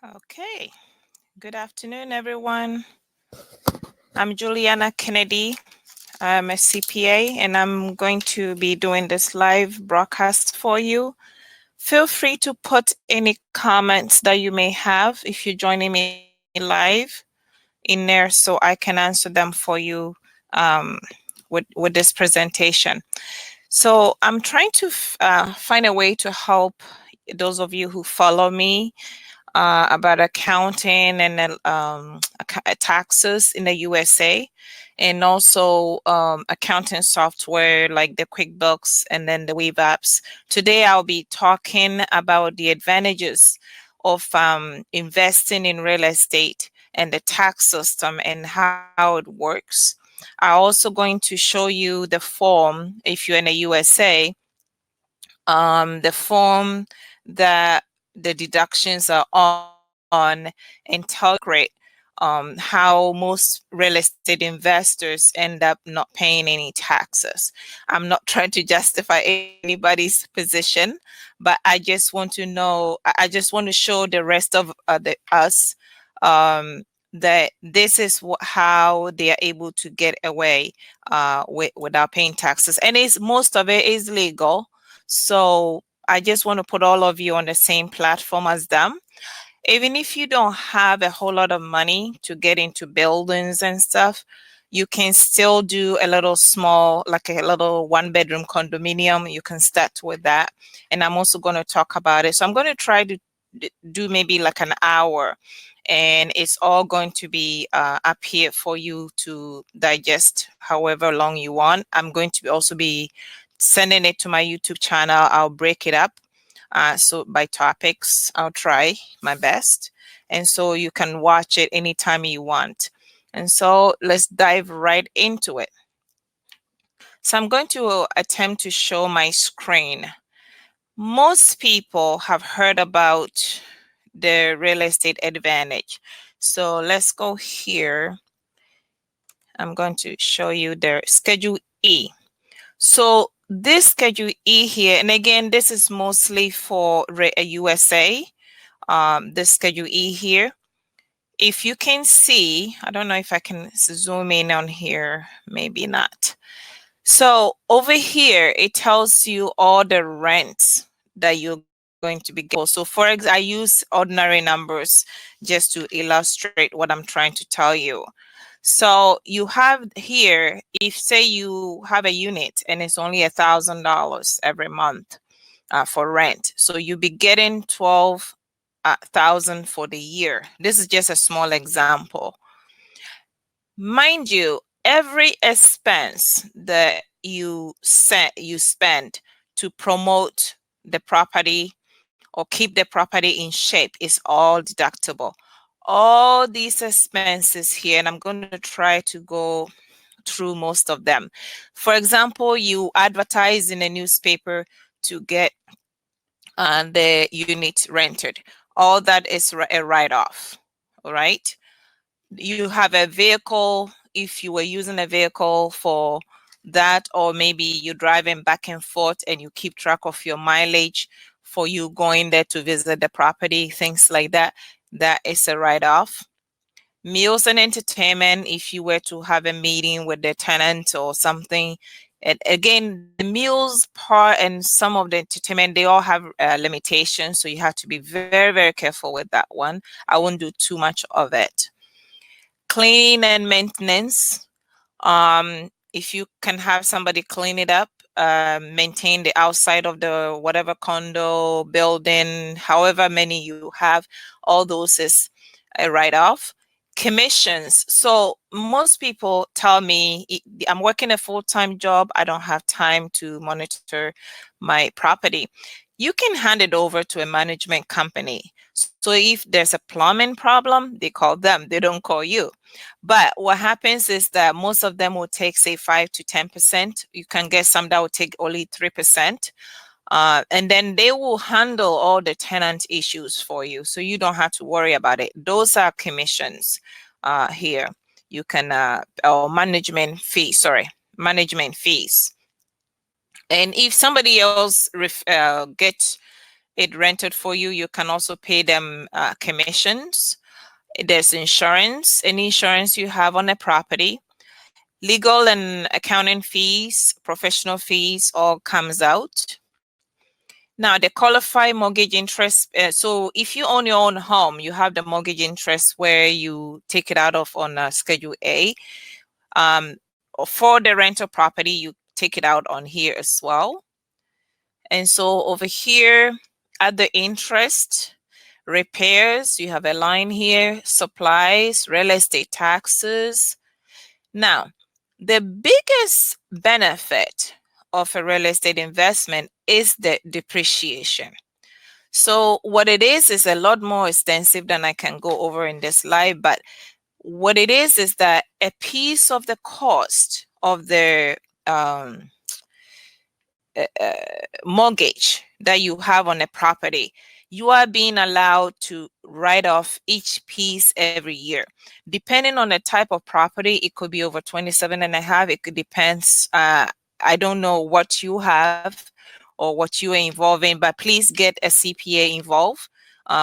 Okay, good afternoon, everyone. I'm Juliana Kennedy. I'm a CPA, and I'm going to be doing this live broadcast for you. Feel free to put any comments that you may have if you're joining me live in there so I can answer them for you um, with this presentation. So I'm trying to find a way to help those of you who follow me about accounting and taxes in the USA, and also accounting software like the Quickbooks and then the Waveapps. Today, I'll be talking about the advantages of investing in real estate and the tax system and how it works. I'm also going to show you the form if you're in the USA, the form that the deductions are on, and tell how most real estate investors end up not paying any taxes. I'm not trying to justify anybody's position, but I just want to know, I just want to show the rest of us um, that this is how they are able to get away without paying taxes. And most of it is legal. So I just want to put all of you on the same platform as them. Even if you don't have a whole lot of money to get into buildings and stuff, you can still do a little small, like a little 1-bedroom condominium. You can start with that. And I'm also going to talk about it. So I'm going to try to do maybe like an hour, and it's all going to be up here for you to digest however long you want. I'm going to also be sending it to my YouTube channel. I'll break it up. So by topics, I'll try my best. And so you can watch it anytime you want. And so let's dive right into it. So I'm going to attempt to show my screen. Most people have heard about the real estate advantage. So let's go here. I'm going to show you the Schedule E. So this Schedule E here, and again, this is mostly for USA, the Schedule E here. If you can see, I don't know if I can zoom in on here, maybe not. So over here, it tells you all the rents that you're going to be getting. So for example, I use ordinary numbers just to illustrate what I'm trying to tell you. So you have here, if say you have a unit and it's only $1,000 every month for rent, so you'll be getting 12,000 for the year. This is just a small example. Mind you, every expense that you spend to promote the property or keep the property in shape is all deductible. All these expenses here, and I'm going to try to go through most of them. For example, you advertise in a newspaper to get the unit rented. All that is a write-off, all right? You have a vehicle, if you were using a vehicle for that, or maybe you're driving back and forth and you keep track of your mileage for you going there to visit the property, things like that, that is a write-off. Meals and entertainment, if you were to have a meeting with the tenant or something. And again, the meals part and some of the entertainment, they all have limitations. So you have to be very, very careful with that one. I won't do too much of it. Cleaning and maintenance. If you can have somebody clean it up, maintain the outside of the whatever condo, building, however many you have, all those is a write-off. Commissions. So most people tell me, I'm working a full-time job, I don't have time to monitor my property. You can hand it over to a management company. So if there's a plumbing problem, they call them, they don't call you. But what happens is that most of them will take, say, 5 to 10%. You can get some that will take only 3%. And then they will handle all the tenant issues for you. So you don't have to worry about it. Those are commissions here. You can, or management fees, management fees. And if somebody else gets it rented for you. You can also pay them commissions. There's insurance, any insurance you have on a property. Legal and accounting fees, professional fees, all comes out. Now, the qualified mortgage interest. So if you own your own home, you have the mortgage interest where you take it out of on Schedule A. For the rental property, you take it out on here as well. And so over here at the interest, repairs, you have a line here, supplies, real estate taxes. Now, the biggest benefit of a real estate investment is the depreciation. So what it is a lot more extensive than I can go over in this slide, but what it is that a piece of the cost of the mortgage that you have on a property, you are being allowed to write off each piece every year. Depending on the type of property, it could be over 27 and a half. It could depends. I don't know what you have or what you are involved in, but please get a CPA involved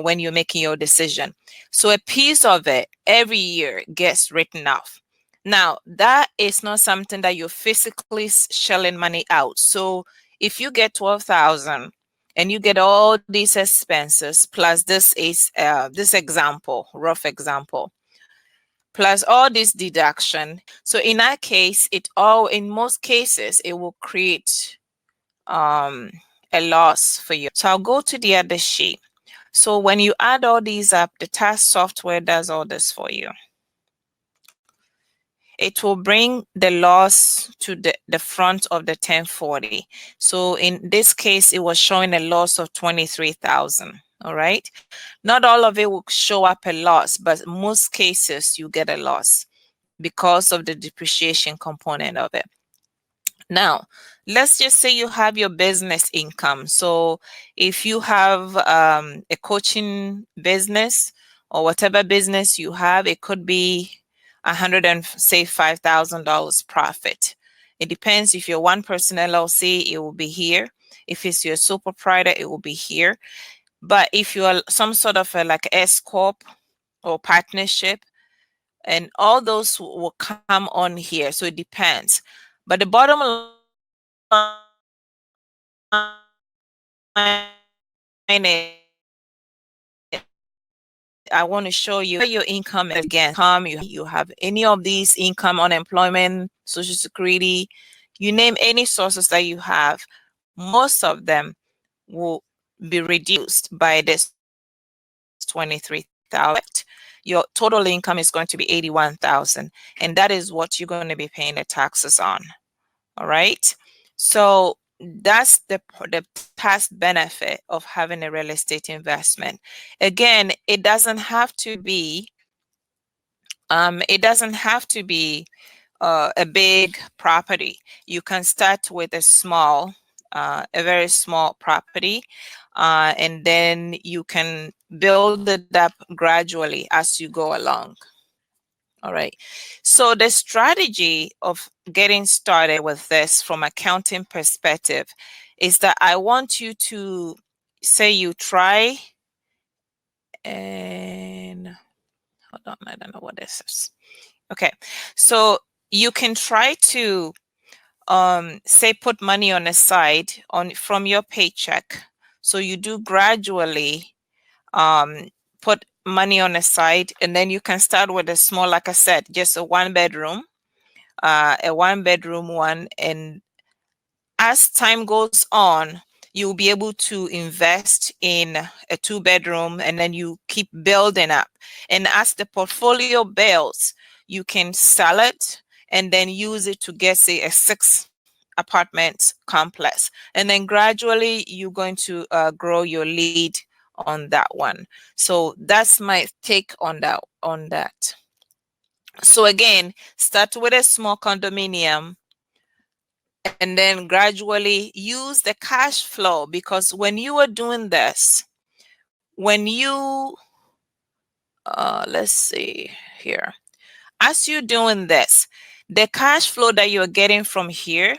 when you're making your decision. So a piece of it every year gets written off. Now, that is not something that you're physically shelling money out. So if you get 12,000 and you get all these expenses plus this is this example, rough example, plus all this deduction. So in that case, in most cases, it will create a loss for you. So I'll go to the other sheet. So when you add all these up, the tax software does all this for you. It will bring the loss to the front of the 1040. So in this case, it was showing a loss of 23,000. All right. Not all of it will show up a loss, but most cases you get a loss because of the depreciation component of it. Now, let's just say you have your business income. So if you have a coaching business or whatever business you have, it could be $5,000 profit. It depends. If you're one person LLC, it will be here. If it's your sole proprietor, it will be here. But if you are some sort of like S corp or partnership, and all those will come on here. So it depends. But the bottom line is, I want to show you your income again. You have any of these income, unemployment, Social Security, you name any sources that you have, most of them will be reduced by this 23,000. Your total income is going to be 81,000, and that is what you're going to be paying the taxes on. All right. So that's the tax benefit of having a real estate investment. Again, it doesn't have to be a big property. You can start with a very small property, and then you can build it up gradually as you go along. All right. So the strategy of getting started with this from accounting perspective is that I want you to say you try, and hold on, I don't know what this is. Okay. So you can try to say put money on a side from your paycheck. So you do gradually put money on a side, and then you can start with a small, like I said, just a one bedroom one, and as time goes on, you'll be able to invest in a 2-bedroom, and then you keep building up. And as the portfolio builds, you can sell it and then use it to get, say, a 6-apartment complex. And then gradually you're going to grow your lead on that one. So that's my take on that. So again, start with a small condominium and then gradually use the cash flow, because when you are doing this, when you, let's see here, as you're doing this, the cash flow that you're getting from here,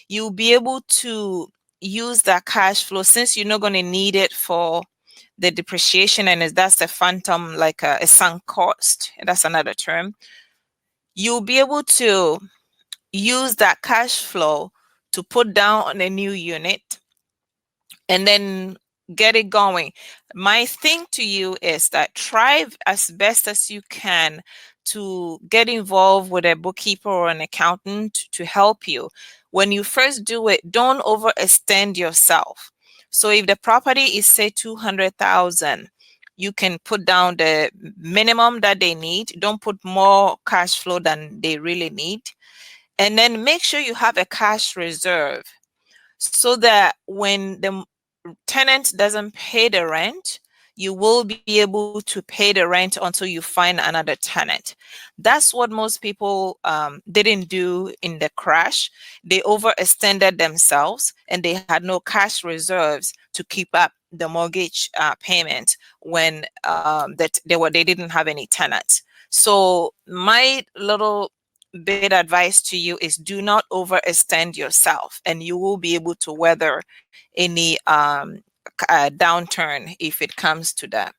you'll be able to use that cash flow, since you're not going to need it for the depreciation, and that's the phantom, like a sunk cost, that's another term. You'll be able to use that cash flow to put down on a new unit and then get it going. My thing to you is that try as best as you can to get involved with a bookkeeper or an accountant to help you. When you first do it, don't overextend yourself. So if the property is, say, 200,000, you can put down the minimum that they need. Don't put more cash flow than they really need. And then make sure you have a cash reserve so that when the tenant doesn't pay the rent, you will be able to pay the rent until you find another tenant. That's what most people didn't do in the crash. They overextended themselves and they had no cash reserves to keep up the mortgage payment when they didn't have any tenants. So my little bit advice to you is do not overextend yourself, and you will be able to weather any downturn if it comes to that.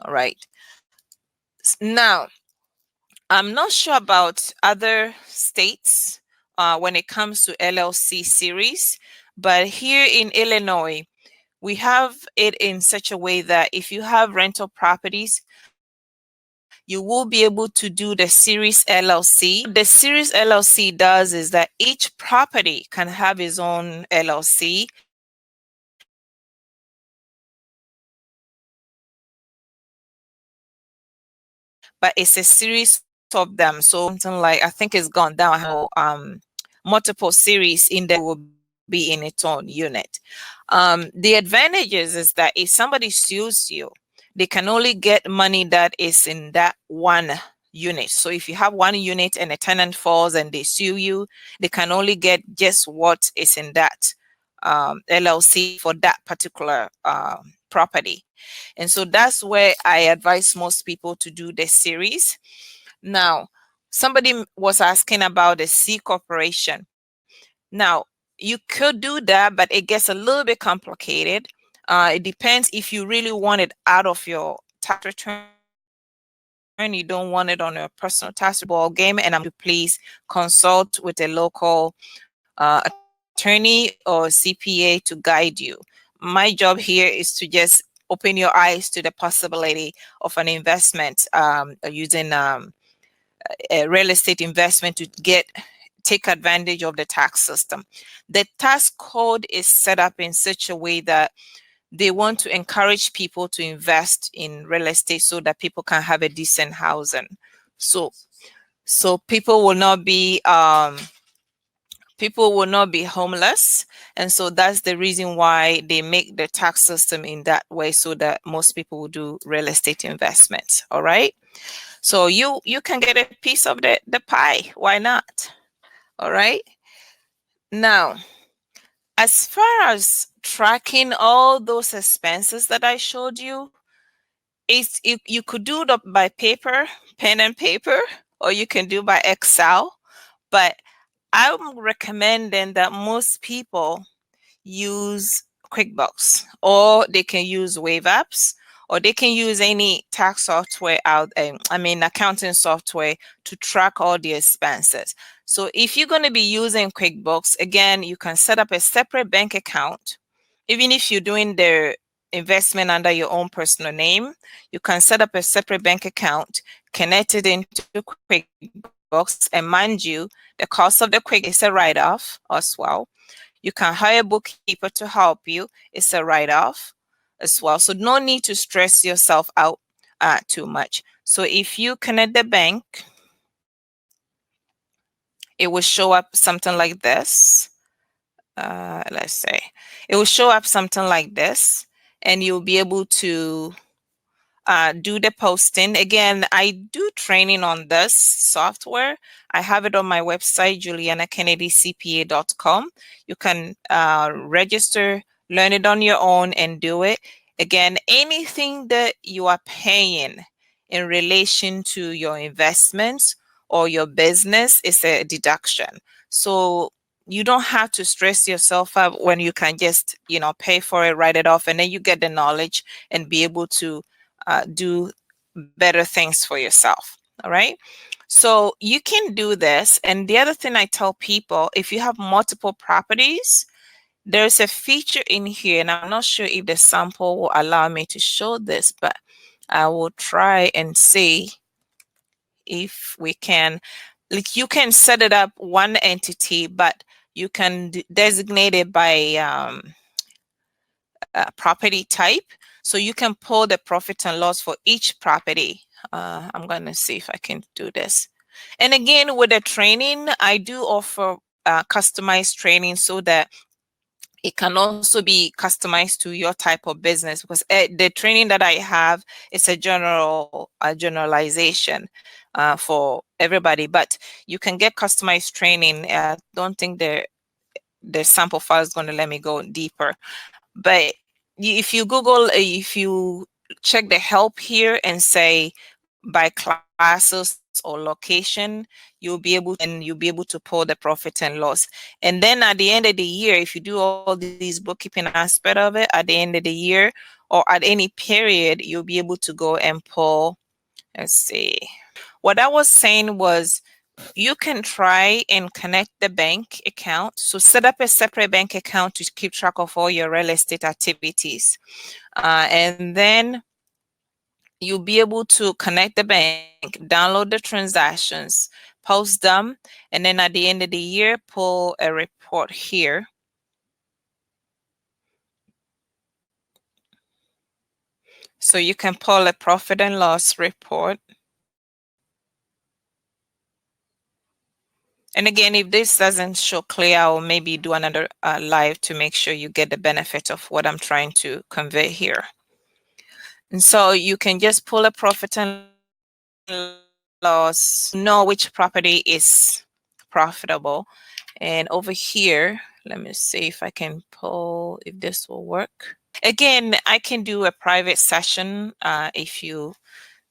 All right. Now, I'm not sure about other states when it comes to LLC series, but here in Illinois, we have it in such a way that if you have rental properties, you will be able to do the series LLC. What the series LLC does is that each property can have its own LLC, but it's a series of them. So if you have a property and you have something like, I think it's gone down, multiple series in there will be in its own unit. The advantages is that if somebody sues you, they can only get money that is in that one unit. So if you have one unit and a tenant falls and they sue you, they can only get just what is in that LLC for that particular property. And so that's where I advise most people to do the series. Now, somebody was asking about the C corporation. Now, you could do that, but it gets a little bit complicated. It depends if you really want it out of your tax return. You don't want it on your personal tax return. Ball game, and I'm to please consult with a local attorney or CPA to guide you. My job here is to just open your eyes to the possibility of an investment using a real estate investment to take advantage of the tax system. The tax code is set up in such a way that they want to encourage people to invest in real estate so that people can have a decent housing. So people will not be homeless, and so that's the reason why they make the tax system in that way, so that most people will do real estate investments. All right, so you can get a piece of the pie. Why not? All right. Now, as far as tracking all those expenses that I showed you, you could do it by paper, pen and paper, or you can do by Excel. But I'm recommending that most people use Quickbooks, or they can use Waveapps, or they can use any tax software accounting software to track all the expenses. So if you're going to be using Quickbooks, again, you can set up a separate bank account. Even if you're doing the investment under your own personal name, you can set up a separate bank account, connect it into Quickbooks, and mind you, the cost of the Quickbooks is a write-off as well. You can hire a bookkeeper to help you. It's a write-off as well. So no need to stress yourself out too much. So if you connect the bank, it will show up something like this. Let's say it will show up something like this, and you'll be able to do the posting. Again, I do training on this software. I have it on my website, julianakennedy.cpa.com. You can register, learn it on your own, and do it. Again, anything that you are paying in relation to your investments or your business is a deduction. So you don't have to stress yourself out when you can just, pay for it, write it off, and then you get the knowledge and be able to do better things for yourself. All right. So you can do this. And the other thing I tell people, if you have multiple properties, there's a feature in here, and I'm not sure if the sample will allow me to show this, but I will try and see if we can. Like, you can set it up one entity, but you can designate it by property type. So you can pull the profit and loss for each property. I'm going to see if I can do this. And again, with the training, I do offer customized training so that it can also be customized to your type of business, because the training that I have is a generalization for everybody, but you can get customized training. I don't think the sample file is going to let me go deeper, but if you Google, if you check the help here and say by classes or location, you'll be able to pull the profit and loss. And then at the end of the year, if you do all these bookkeeping aspect of it, at the end of the year or at any period, you'll be able to go and pull. Let's see. What I was saying was, you can try and connect the bank account. So set up a separate bank account to keep track of all your real estate activities. And then you'll be able to connect the bank, download the transactions, post them, and then at the end of the year, pull a report here. So you can pull a profit and loss report. And again, if this doesn't show clear, I'll maybe do another live to make sure you get the benefit of what I'm trying to convey here. And so you can just pull a profit and loss, know which property is profitable. And over here, let me see if I can pull, if this will work. Again, I can do a private session if you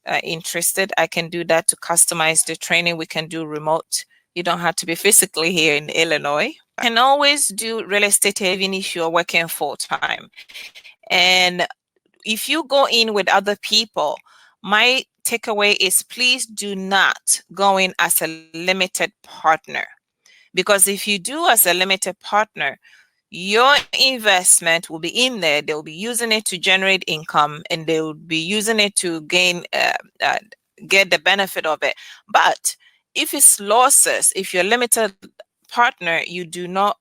are interested. I can do that to customize the training. We can do remote. You don't have to be physically here in Illinois. I can always do real estate even if you're working full time. And if you go in with other people, my takeaway is, please do not go in as a limited partner. Because if you do as a limited partner, your investment will be in there. They'll be using it to generate income, and they'll be using it to gain, get the benefit of it. But if it's losses, if you're a limited partner, you do not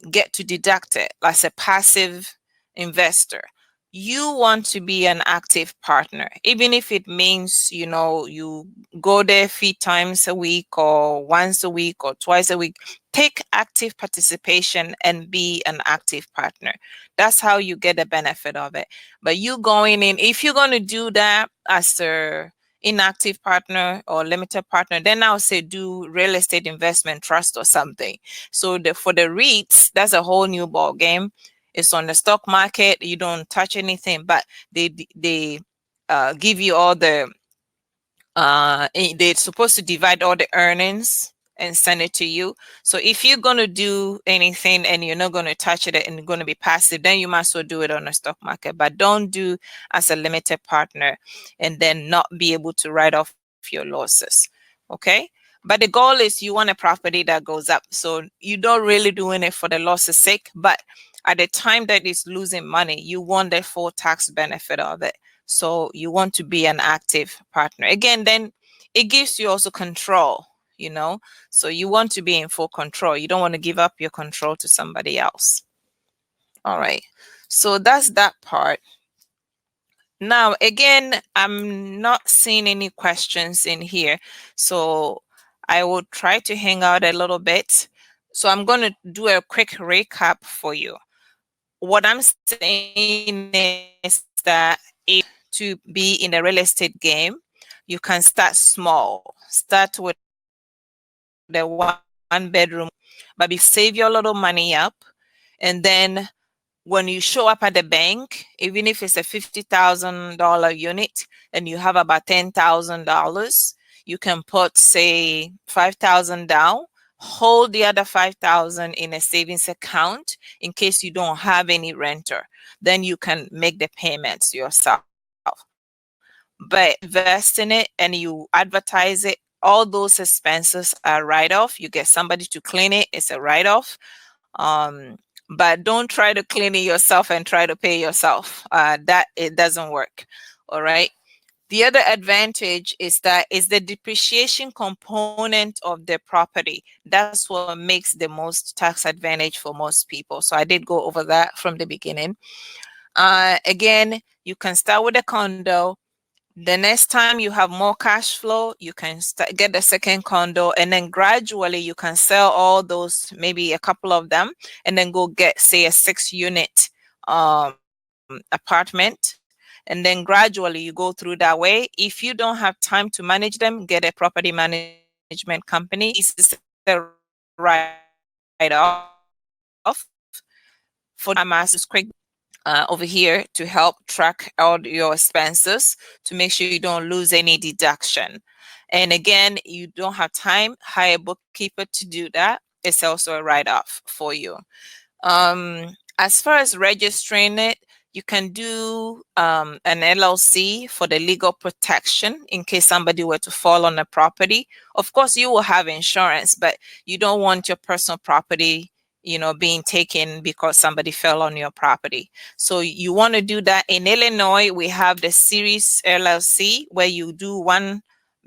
get to deduct it as a passive investor. You want to be an active partner, even if it means, you go there 3 times a week or once a week or twice a week. Take active participation and be an active partner. That's how you get the benefit of it. But you going in, if you're going to do that as a inactive partner or limited partner, then I'll say do real estate investment trust or something. So for the REITs, that's a whole new ball game. It's on the stock market. You don't touch anything, but they give you all the they're supposed to divide all the earnings and send it to you. So if you're going to do anything and you're not going to touch it and you're going to be passive, then you might as well do it on the stock market. But don't do as a limited partner and then not be able to write off your losses. Okay. But the goal is you want a property that goes up. So you don't really doing it for the loss's sake, but at the time that it's losing money, you want the full tax benefit of it. So you want to be an active partner. Again, then it gives you also control, so you want to be in full control. You don't want to give up your control to somebody else. All right. So that's that part. Now, again, I'm not seeing any questions in here. So I will try to hang out a little bit. So I'm going to do a quick recap for you. What I'm saying is that to be in the real estate game, you can start small. Start with the one bedroom, but save your little money up. And then when you show up at the bank, even if it's a $50,000 unit and you have about $10,000, you can put, say, $5,000 down, hold the other 5,000 in a savings account in case you don't have any renter. Then you can make the payments yourself. But invest in it and you advertise it, all those expenses are write-off. You get somebody to clean it, it's a write-off. But don't try to clean it yourself and try to pay yourself. That it doesn't work. All right. The other advantage is that is the depreciation component of the property. That's what makes the most tax advantage for most people. So I did go over that from the beginning. Again, you can start with a condo. The next time you have more cash flow, you can get the second condo, and then gradually you can sell all those, maybe a couple of them, and then go get, say, a 6-unit apartment. And then gradually you go through that way. If you don't have time to manage them, get a property management company. This is a write-off. For the I'm asked to use Quickbooks over here to help track all your expenses to make sure you don't lose any deduction. And again, you don't have time, hire a bookkeeper to do that. It's also a write-off for you. As far as registering it, you can do an LLC for the legal protection in case somebody were to fall on the property. Of course, you will have insurance, but you don't want your personal property, being taken because somebody fell on your property. So you want to do that. In Illinois, we have the series LLC where you do one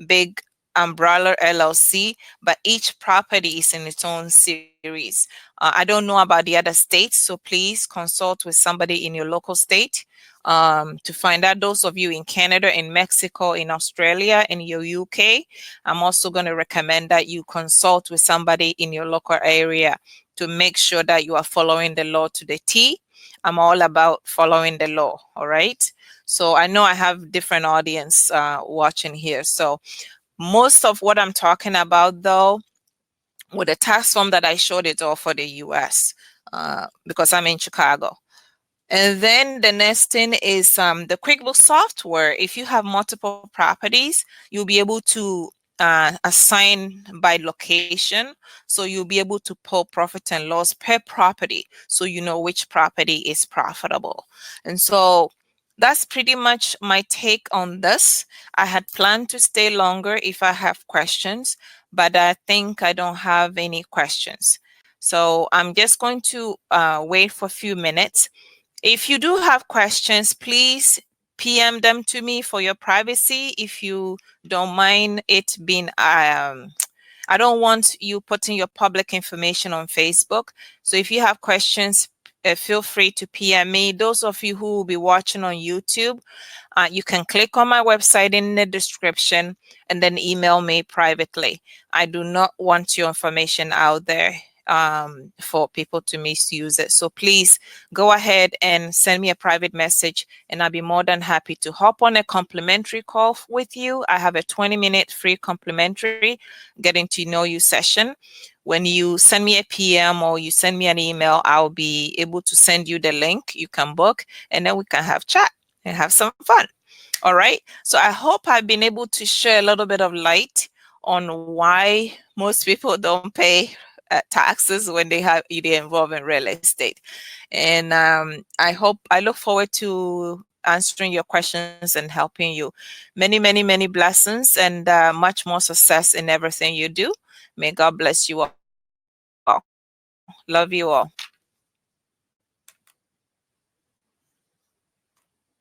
big umbrella LLC, but each property is in its own series. I don't know about the other states, so please consult with somebody in your local state to find out. Those of you in Canada, in Mexico, in Australia, in your UK, I'm also going to recommend that you consult with somebody in your local area to make sure that you are following the law to the T. I'm all about following the law, all right? So I know I have different audience watching here. So most of what I'm talking about, though, with the tax form that I showed, it's all for the US because I'm in Chicago. And then the next thing is the QuickBooks software. If you have multiple properties, you'll be able to assign by location. So you'll be able to pull profit and loss per property, so you know which property is profitable. And so that's pretty much my take on this. I had planned to stay longer if I have questions, but I think I don't have any questions. So I'm just going to wait for a few minutes. If you do have questions, please PM them to me for your privacy. If you don't mind it being, I don't want you putting your public information on Facebook. So if you have questions, feel free to PM me. Those of you who will be watching on YouTube, you can click on my website in the description and then email me privately. I do not want your information out there for people to misuse it. So please go ahead and send me a private message, and I'll be more than happy to hop on a complimentary call with you. I have a 20-minute free complimentary getting to know you session. When you send me a PM or you send me an email, I'll be able to send you the link. You can book, and then we can have chat and have some fun. All right. So I hope I've been able to share a little bit of light on why most people don't pay taxes when they have either involved in real estate. And I look forward to answering your questions and helping you. Many, many, many blessings and much more success in everything you do. May God bless you all. Love you all.